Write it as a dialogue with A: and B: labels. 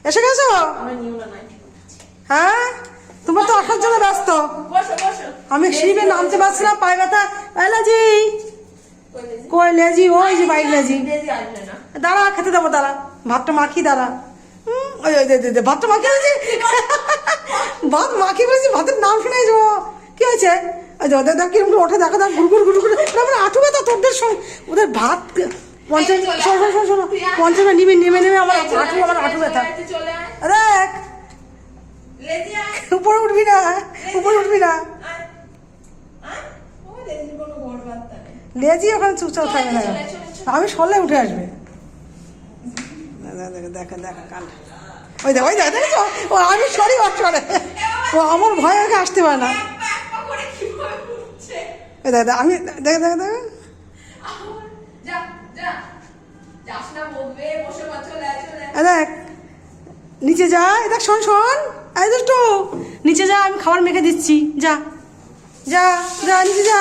A: এসে গেছো? হ্যাঁ, তোমার তো আসার জন্য ব্যস্ত। আমি সিঁড়ি নামতে পারছি না, পায়ে ব্যথা। লেজি কই লেজি? ওই যে বাইক লেজি। দাঁড়া, খেতে দেবো, দাঁড়া, ভাতটা মাখি, দাঁড়া। ওই ওই দে ভাতটা মাখি বলছি, ভাত মাখি বলছি, ভাতের নাম শুনে যাবো। কি হয়েছে? ওই যে ওদের দেখ কিরকম ওঠে, দেখো দেখ, ঘুর ঘুর ঘুর ঘুর। তারপরে আঁটু ব্যথা তোদের সঙ্গে, ওদের ভাত 50 শোনো 50 নেমে নেমে আমার আঁটু ব্যথা। দেখ, উপরে উঠবি না, উপরে উঠবি না। লেজি ওখানে চুপচাপ থাকবে না, আমি সরলে উঠে আসবে। দেখা দেখা কান, ওই দেখ ওই দেখ, দেখেছো? ও আমি সরি, ও সরে, ও আমার ভয় আগে আসতে পারে না। ওই দেখ আমি দেখ দেখ দেখ, দেখ নিচে যা, দেখ শোন শোন, এই দুষ্টু নিচে যা, আমি খাবার মেখে দিচ্ছি, যা যা যা নিচে যা।